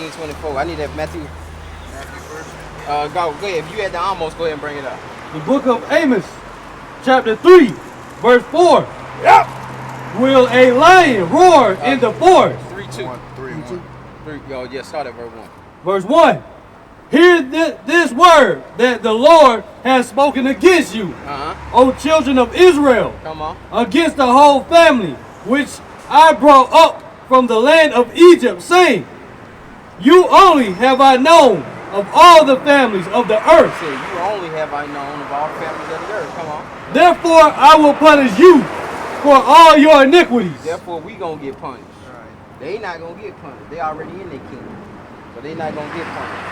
15:24. I need that Matthew first. Go ahead. If you had the almost, go ahead and bring it up. The book of Amos, chapter 3, verse 4. Yep. Will a lion roar in the forest? 3-2. 3. Yo, yeah, start at verse 1. Verse 1. Hear this word that the Lord has spoken against you, O children of Israel, Come on. against the whole family, which I brought up from the land of Egypt, saying, you only have I known of all the families of the earth. Say, you only have I known of all the families of the earth. Come on. Therefore I will punish you for all your iniquities. Therefore we gonna get punished. Right. They not gonna get punished. They already in their kingdom. So they not gonna get punished.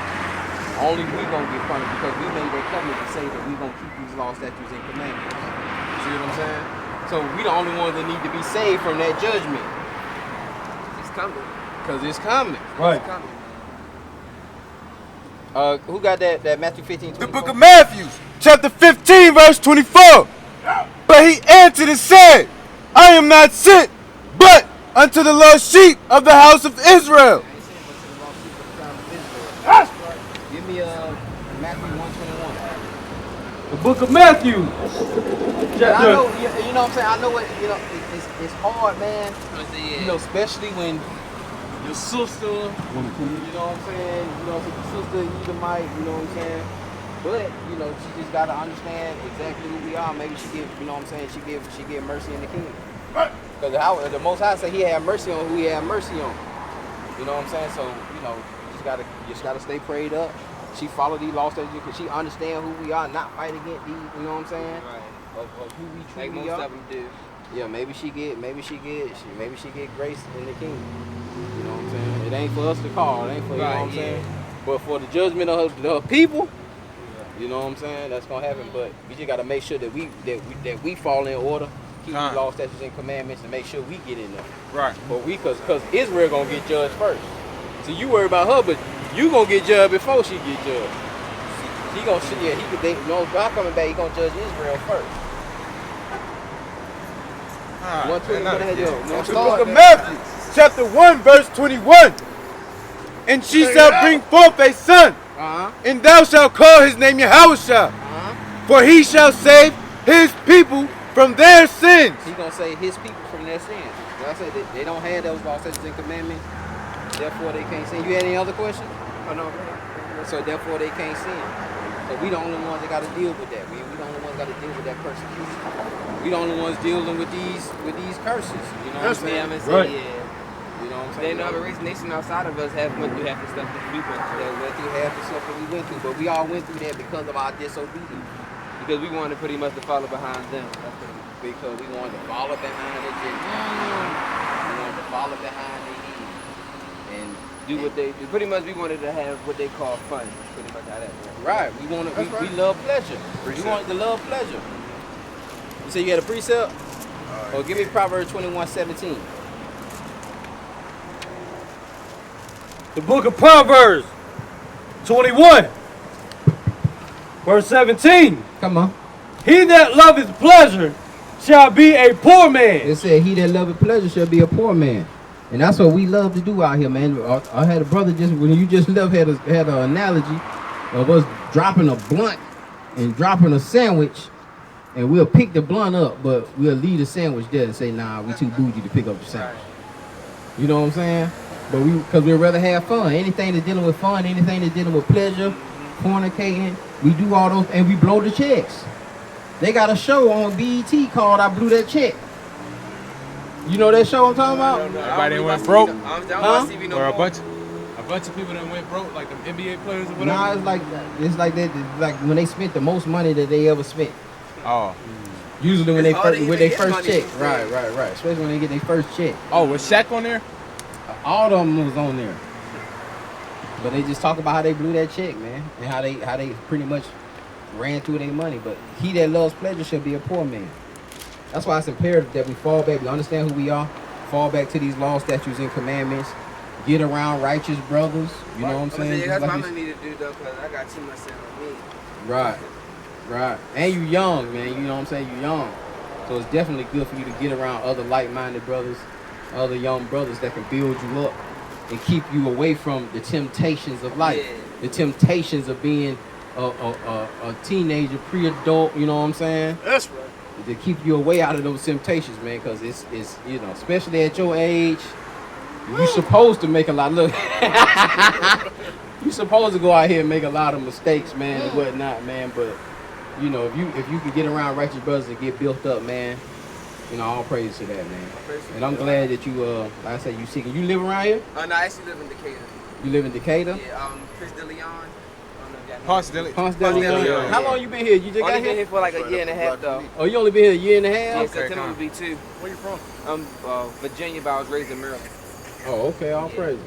Only we gonna get punished because we made that covenant to say that we gonna keep these laws, statutes, and commandments. See what I'm saying? So we the only ones that need to be saved from that judgment. It's coming. Because it's coming. Right. It's coming. Who got that Matthew 15:24? The book of Matthew, chapter 15, verse 24. But he answered and said, I am not sent, but unto the lost sheep of the house of Israel. Give me Matthew 1:21. The book of Matthew. I know, you know what I'm saying? I know what, it's hard, man. You know, especially when your sister, you know what I'm saying? You know, the sister, either might, you know what I'm saying? But, she just got to understand exactly who we are. Maybe she give, you know what I'm saying? She give mercy in the kingdom. Because the Most High said he had mercy on who he had mercy on. You know what I'm saying? So, you just gotta stay prayed up. She follow these laws because she understand who we are, not fight against these, you know what I'm saying? Right. Of who we truly like most are. of them do. Yeah, maybe she get grace in the kingdom. You know what I'm saying? It ain't for us to call. It ain't for, you know what I'm saying? But for the judgment of her people, you know what I'm saying? That's gonna happen. But we just gotta make sure that we fall in order, keep the law, statutes, and commandments, and make sure we get in there. Right. But because Israel gonna get judged first. So you worry about her, but you gonna get judged before she get judged. He gonna God coming back. He gonna judge Israel first. The book of Matthew, chapter 1, verse 21. And she shall bring forth a son, and thou shalt call his name Yahushua, for he shall save his people from their sins. He gonna save his people from their sins. Like I said, they don't have those laws, statutes, and commandments. Therefore, they can't sin. You had any other questions? Oh, no. So therefore, they can't sin. So we the only ones that got to deal with that. We the only ones got to deal with that persecution. We the only ones dealing with these curses. You know what I'm saying? Right. Yeah. You know what I'm They saying? know the race nation outside of us have went through half the stuff that we went through. That went through half the stuff that we went through, but we all went through that because of our disobedience. Because we wanted pretty much to follow behind them. Because we wanted to follow behind the Gentiles. We wanted to follow behind the heathen. And do what they do. Pretty much we wanted to have what they call fun. Pretty much how that works. right, we love pleasure. We wanted to love pleasure. You say you had a precept? Or give me Proverbs 21:17. The book of Proverbs, 21, verse 17. Come on. He that loveth pleasure shall be a poor man. It said, he that loveth pleasure shall be a poor man. And that's what we love to do out here, man. I had a brother when you just left, had an analogy of us dropping a blunt and dropping a sandwich, and we'll pick the blunt up, but we'll leave the sandwich there and say, nah, we too bougie to pick up the sandwich. You know what I'm saying? But because we'd rather have fun. Anything that's dealing with fun, anything that's dealing with pleasure, fornicating, we do all those, and we blow the checks. They got a show on BET called I Blew That Check. You know that show I'm talking about? Everybody went broke. Or a bunch of people that went broke, like the NBA players or whatever. Nah, it's like that. Like when they spent the most money that they ever spent. Oh. Usually when they first check. money. Right. Especially when they get their first check. Oh, was Shaq on there? All of them was on there. But they just talk about how they blew that check, man, and how they pretty much ran through their money. But he that loves pleasure shall be a poor man. That's why it's imperative that we fall back. We understand who we are. Fall back to these laws, statutes, and commandments. Get around righteous brothers. You know what I'm saying? That's what I'm gonna need to do though, because I got too much on me. Right. And you young, man. You know what I'm saying? You young. So it's definitely good for you to get around other like-minded brothers, other young brothers that can build you up. and keep you away from the temptations of life, Yeah. the temptations of being a teenager, pre-adult. You know what I'm saying? That's right. To keep you away out of those temptations, man, because it's you know, especially at your age, you supposed to make a lot. Look, you supposed to go out here and make a lot of mistakes, man, and whatnot, man. But you know, if you can get around righteous brothers and get built up, man, you know, all praise to that, man. And I'm glad that you, like I said, you seeking. You live around here? No, I actually live in Decatur. You live in Decatur? Yeah, Chris DeLeon. I don't know if y'all know. Ponce de Leon. Ponce de Leon. Yeah. How long you been here? You just Only got been here here? for like a year and a half though. Oh, you only been here a year and a half? Yeah, Okay, September come. will be 2. Where you from? I'm Virginia, but I was raised in Maryland. Oh, okay. All praises.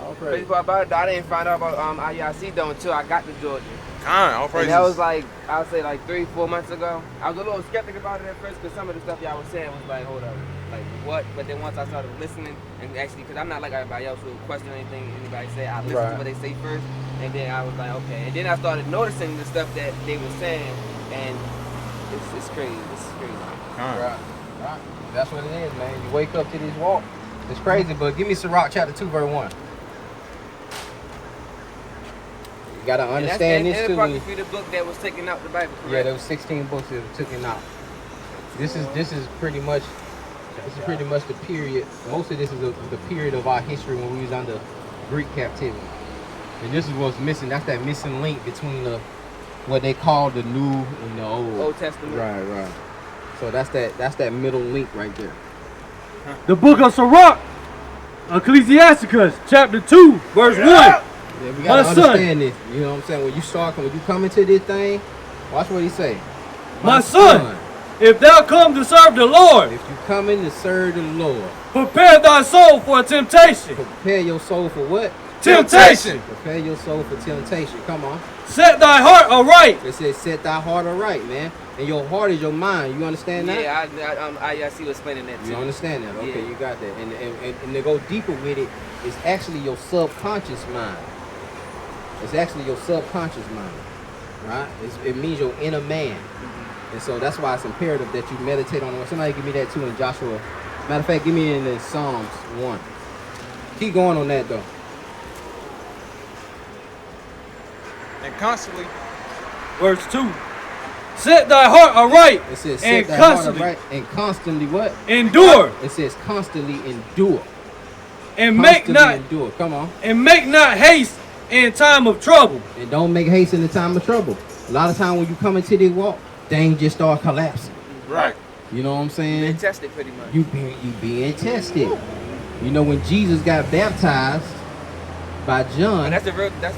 All Crazy praises. part about it, I didn't find out about IEIC though until I got to Georgia. All And praises. that was like, I would say like 3-4 months ago. I was a little skeptic about it at first because some of the stuff y'all was saying was like, hold up, like what? But then once I started listening and actually, because I'm not like everybody else who question anything anybody say, I listen Right. to what they say first, and then I was like, okay. And then I started noticing the stuff that they were saying, and it's crazy. It's crazy. Right. Right. That's what it is, man. You wake up to this walk. It's crazy, but give me Sirach chapter 2, verse 1. You gotta understand this and too. the Apocrypha, the book that was taken out the Bible, correct? Yeah, there was 16 books that took it out. This is pretty much the period. Most of this is the period of our history when we was under Greek captivity, and this is what's missing. That's that missing link between what they call the New and the Old. Old Testament. Right. So that's that middle link right there. The book of Sirach, Ecclesiasticus, chapter 2, verse 1. Yeah, we gotta My son. understand this. You know what I'm saying? When you come into this thing, watch what he say. My son, if thou come to serve the Lord, if you come in to serve the Lord, prepare thy soul for temptation. prepare your soul for what? Temptation. Prepare your soul for temptation. Come on. Set thy heart aright. It says set thy heart aright, man. And your heart is your mind. You understand that? Yeah, I see you explaining that too. You understand that? Okay, Yeah. you got that. And to go deeper with it, it's actually your subconscious mind. It's actually your subconscious mind, right? It means your inner man. And so that's why it's imperative that you meditate on it. Somebody give me that too in Joshua. Matter of fact, give me in the Psalms 1. Keep going on that though. And constantly. Verse 2. Set thy heart aright It says and set thy heart constantly aright and constantly what? endure It says constantly endure. and make Constantly not endure. Come on. haste in time of trouble. And don't make haste in the time of trouble. A lot of time when you come into this walk, things just start collapsing. Right. You know what I'm saying? Been tested pretty much. You being tested. You know when Jesus got baptized by John, And that's the real thing.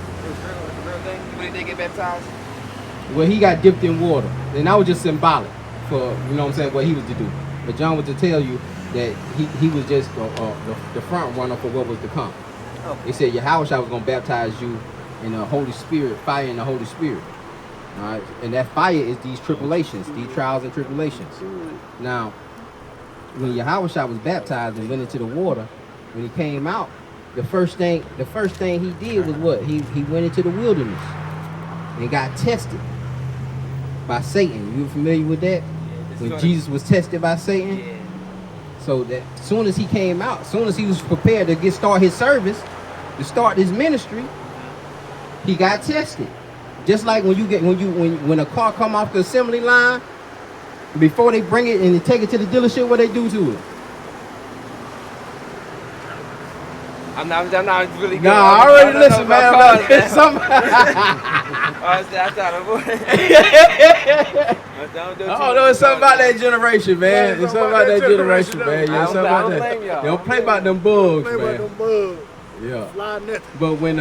You believe they get baptized? well, he got dipped in water, and that was just symbolic for, you know what I'm saying, what he was to do. But John was to tell you that he was just the front runner for what was to come. Okay. He said Yahushua was going to baptize you in the Holy Spirit, fire in the Holy Spirit. All right, and that fire is these tribulations, these trials and tribulations. Now, when Yahushua was baptized and went into the water, when he came out, the first thing he did was what? He went into the wilderness and got tested by Satan. You familiar with that? When Jesus was tested by Satan. Yeah. So that as soon as he came out, as soon as he was prepared to start his service, to start his ministry, he got tested. Just like when a car come off the assembly line, before they bring it and they take it to the dealership, what they do to it? I'm not really good. Nah, I already listened, man. I thought Oh no, it's something about that generation, man. Yeah, It's something about that generation, man. Yeah, I something don't about blame that. y'all. They don't play about them bugs, Play with man. them bugs. Yeah. Fly nothing. But when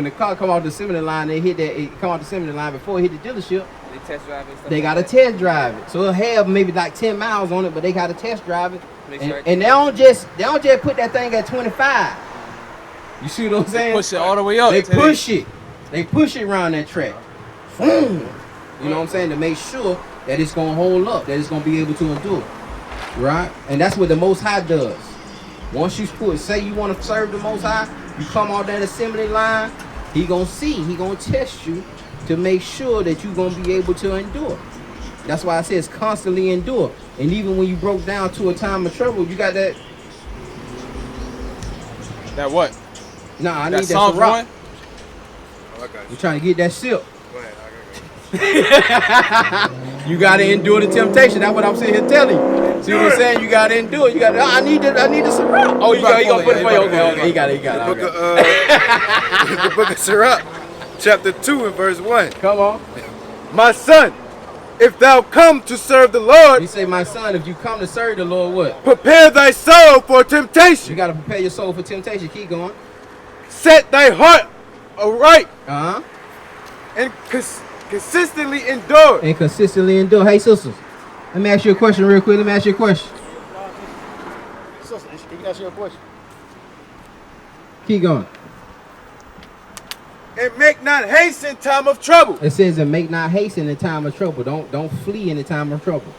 the car come off the assembly line, it come off the assembly line before it hit the dealership. They test drive and stuff. They gotta like test drive it. So it'll have maybe like 10 miles on it, but they gotta test drive it. Make And, sure and they don't just put that thing at 25. You see what I'm saying? Push it all the way up. They push it. They push it around that track. Boom. You know what I'm saying? To make sure that it's gonna hold up, that it's gonna be able to endure. Right? And that's what the Most High does. Once you say you want to serve the Most High, you come off that assembly line, he gonna test you to make sure that you're gonna be able to endure. That's why I say it's constantly endure. And even when you broke down to a time of trouble, you got that. That what? Nah, I That need that Psalms Sirach. 1? Oh, I got We're you. trying to get that silk. Go ahead. I got you. You gotta endure the temptation. That's what I'm sitting here telling you. See what I'm saying? You gotta endure. You gotta. I need the Sirach. Oh, you gonna put it for you. Okay. He got it. The book of the book of Sirach, chapter 2 and verse 1. Come on. My son, if thou come to serve the Lord, He say, my son, if you come to serve the Lord, what? prepare thy soul for You temptation. gotta prepare your soul for temptation. Keep going. Set thy heart aright Uh huh. and consistently endure. And consistently endure. Hey, sisters, let me ask you a question real quick. Let me ask you a question. Sister, he can ask you a question. Keep going. And make not haste in time of trouble. It says, and make not haste in the time of trouble. Don't flee in the time of trouble.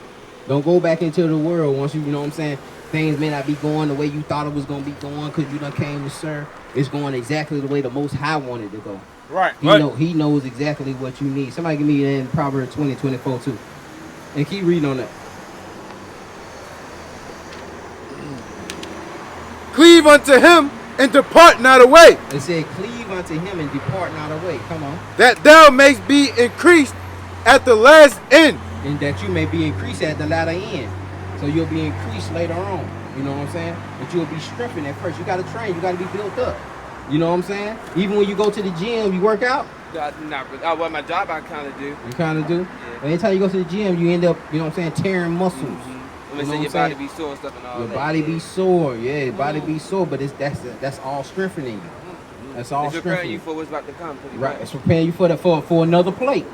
Don't go back into the world once you know what I'm saying. Things may not be going the way you thought it was gonna be going because you done came to serve. It's going exactly the way the Most High wanted to go. Right. He knows exactly what you need. Somebody give me that in Proverbs 20:24 too. And keep reading on that. Cleave unto him and depart not away, It said, cleave unto him and depart not away. Come on. that thou mayst be increased at the last end. And that you may be increased at the latter end. So you'll be increased later on. You know what I'm saying? But you'll be strengthened at first. You got to train. You got to be built up. You know what I'm saying? Even when you go to the gym, you work out. Not really. Well, my job I kind of do. You kind of do. Yeah. But anytime you go to the gym, you end up, you know what I'm saying, tearing muscles. I'm You know say what your I'm body saying? be sore and stuff and all Your that. body be sore. Yeah, your body be sore. But that's all strengthening you. That's all It's preparing strengthening you for what's about to come. Pretty Right, much. it's preparing you for another plate.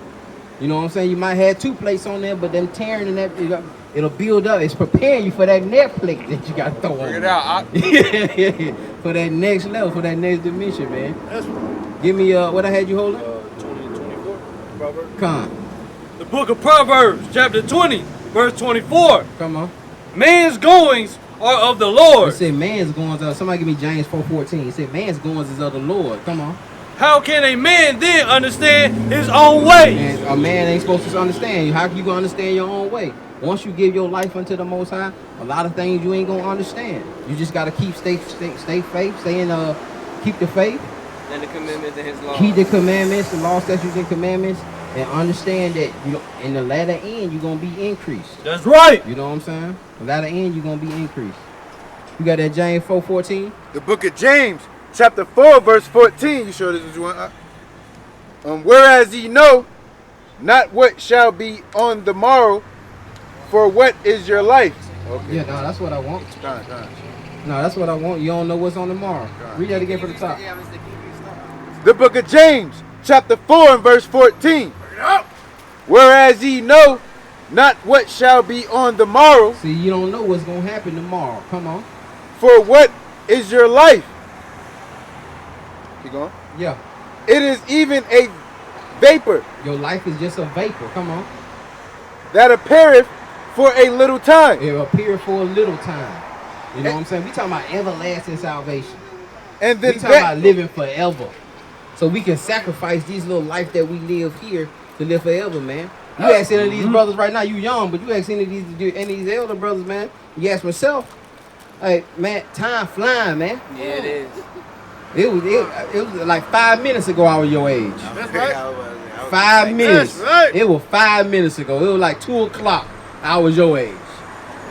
You know what I'm saying? You might have 2 plates on there, but them tearing and that it'll build up. It's preparing you for that next plate that you got to throw on. Bring it out. Yeah, for that next level, for that next dimension, man. That's Give me what I had you holding. 2024, Proverbs. Come, The book of Proverbs, chapter 20, verse 24. come on. Man's goings are of the It Lord. said man's goings. Somebody give me James 4:14. It said man's goings is of the Lord. Come on. How can a man then understand his own way? And a man ain't supposed to understand you. How you gonna understand your own way? Once you give your life unto the Most High, a lot of things you ain't gonna understand. You just gotta stay faith, keep the faith, And the commandments and his law. keep the commandments, the law, statutes, and commandments, and understand that in the latter end you're gonna be increased. That's right. You know what I'm saying? The latter end you're gonna be increased. You got that James 4:14? The book of James, chapter 4, verse 14. You sure this is what you want? Whereas ye know not what shall be on the morrow, for what is your life? Okay. Yeah, no, that's what I want. Done. No, that's what I want. You don't know what's on tomorrow. Read that again from the top. The book of James, chapter 4 and verse 14. Whereas ye know not what shall be on the morrow, See, you don't know what's gonna happen tomorrow. Come on. for what is your life? Keep going. Yeah. It is even a vapor Your life is just a vapor. Come on. that appeareth for a little time, It will appear for a little time. You know what I'm saying? We talking about everlasting salvation. and We then talking about living forever. So we can sacrifice these little life that we live here to live forever, man. You ask any of these brothers right now, you young, but you ask any of these elder brothers, man. You ask myself, hey, man, time flying, man. Yeah, it is. It was like 5 minutes ago I was your age. That's right. 5 minutes. That's right. It was 5 minutes ago. It was like 2 o'clock. I was your age.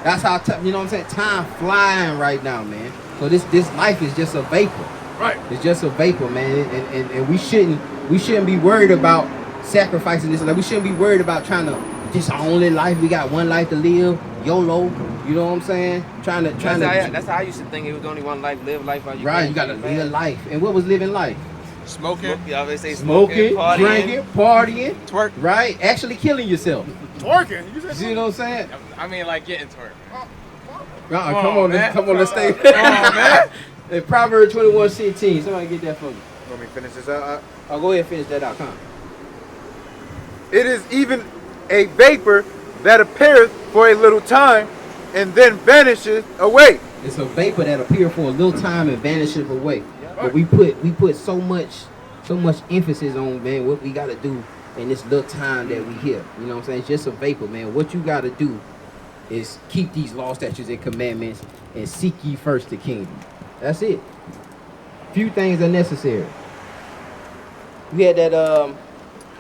That's how you know what I'm saying? Time flying right now, man. So this life is just a vapor. Right. It's just a vapor, man. And we shouldn't be worried about sacrificing this. Like we shouldn't be worried about trying to this our only life. We got one life to live. YOLO. You know what I'm saying? That's how I used to think it was only one life. Live life while you Right, can. you gotta live life. And what was living life? Smoking, You always say Smoking, partying. drinking, partying, twerk. right? Actually killing yourself. Twerking. You You said see what I'm saying? I mean, like getting twerk. Come on, man. let's stay. Come on, man. Hey, Proverbs 21:16. Somebody get that for me. Let me finish this out. Oh, go ahead and finish that out. Come on. It is even a vapor that appeareth for a little time, and then vanisheth away. It's a vapor that appears for a little time and vanishes away. But we put so much emphasis on, man, what we gotta do in this little time that we here. You know what I'm saying? It's just a vapor, man. What you gotta do is keep these law, statutes, and commandments and seek ye first the kingdom. That's it. Few things are necessary. We had that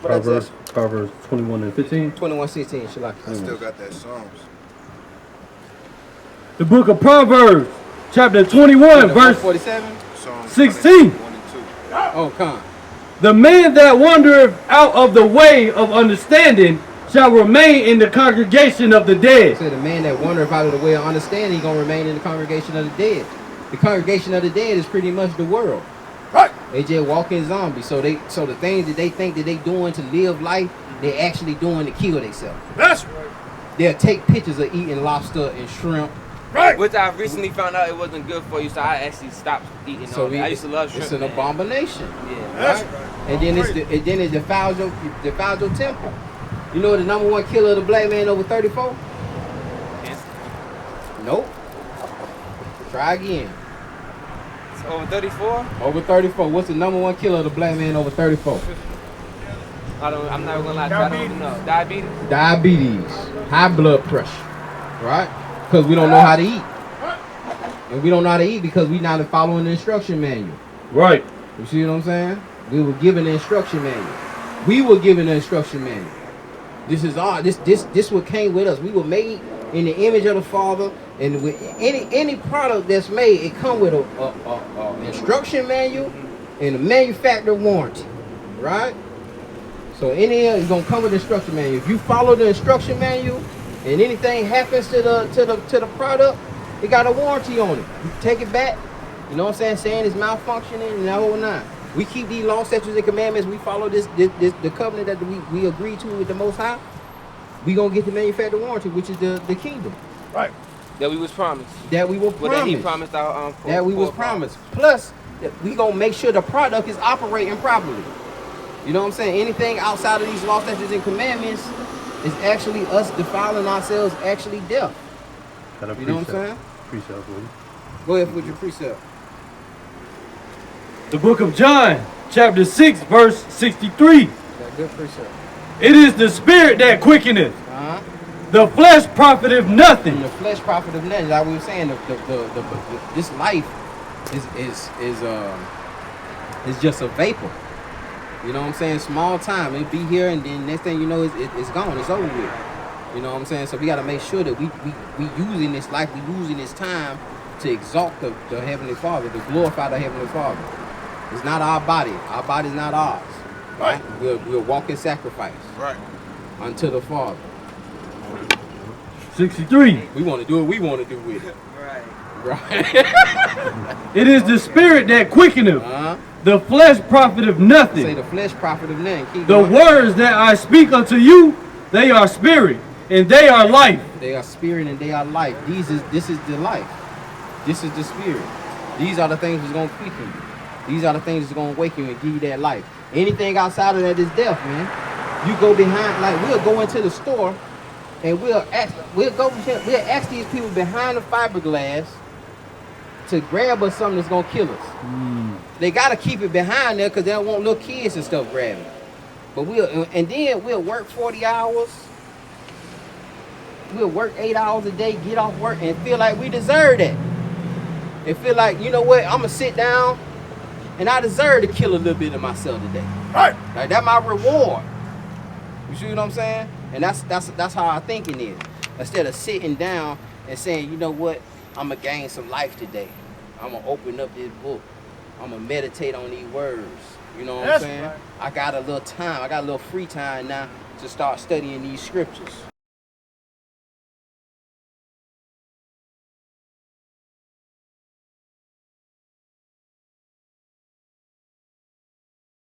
what I said? Proverbs 21:15. 21:16. Shalaki. I still got that Psalms. The book of Proverbs, chapter 21, verse 47. Psalms 16. 1 and 2. Oh, come. The man that wandereth out of the way of understanding shall remain in the congregation of the dead. Say the man that wandereth out of the way of understanding, he gonna remain in the congregation of the dead. The congregation of the dead is pretty much the world. Right. They just walking zombies. So the things that they think that they doing to live life, they actually doing to kill themselves. That's right. They'll take pictures of eating lobster and shrimp. Right. Which I recently found out it wasn't good for you, so I actually stopped eating So all that. I used to love shrimp. it's an man. abomination. Yeah. That's Right? right. And then it defiles your temple. You know the number one killer of the black man over 34? Nope. Try again. It's over 34? Over 34. What's the number one killer of the black man over 34? I'm not gonna lie, I don't even know. Diabetes? Diabetes, high blood pressure, right? Because we don't know how to eat. And we don't know how to eat because we not following the instruction manual. Right. You see what I'm saying? We were given the instruction manual. We were given the instruction manual. This is our this what came with us. We were made in the image of the Father, and with any product that's made, it come with a instruction manual and a manufacturer warranty, right? So any is gonna come with the instruction manual. If you follow the instruction manual and anything happens to the product, it got a warranty on it. You take it back, you know what I'm saying it's malfunctioning and that whole nine. We keep these law, statutes, and commandments. We follow the covenant that we agree to with the Most High. We gonna get the manufacturer warranty, which is the kingdom Right. That we was promised. that we were Well, that he promised. promised our That we was promised. Plus, that we gonna make sure the product is operating properly. You know what I'm saying? Anything outside of these law, statutes, and commandments is actually us defiling ourselves, actually death. Got a You know what I'm saying? Precept, will you? Go ahead with your precept. The book of John, chapter 6, verse 63. That good precept. It is the spirit that quickeneth. Uh-huh. The flesh profiteth And nothing. the flesh profit of nothing. Like we were saying, this life is just a vapor. You know what I'm saying? Small time. It be here, and then next thing you know, it's gone. It's over with. You know what I'm saying? So we got to make sure that we using this life, we using this time to exalt the Heavenly Father, to glorify the Heavenly Father. It's not our body. Our body's not ours. Right. We're walking sacrifice Right. unto the Father. 63. We want to do what we want to do with it. Right. Right? It is the spirit that quickeneth. Uh-huh. The flesh profiteth Say nothing. the flesh profit of nothing. Keep The going. words that I speak unto you, they are spirit, and they are life. They are spirit and they are life. This is the life. This is the spirit. These are the things that's gonna quicken you. These are the things that's gonna wake you and give you that life. Anything outside of that is death, man. You go behind, like we'll go into the store and we'll ask these people behind the fiberglass to grab us something that's gonna kill us. They gotta keep it behind there because they don't want little kids and stuff grabbing it. But then we'll work 40 hours. We'll work 8 hours a day, get off work, and feel like we deserve that. And feel like, you know what, I'm gonna sit down and I deserve to kill a little bit of myself today. Right. Like that's my reward. You see what I'm saying? And that's how our thinking is. Instead of sitting down and saying, you know what, I'm gonna gain some life today. I'm gonna open up this book. I'm gonna meditate on these words. You know what That's I'm saying? right. I got a little time. I got a little free time now to start studying these scriptures.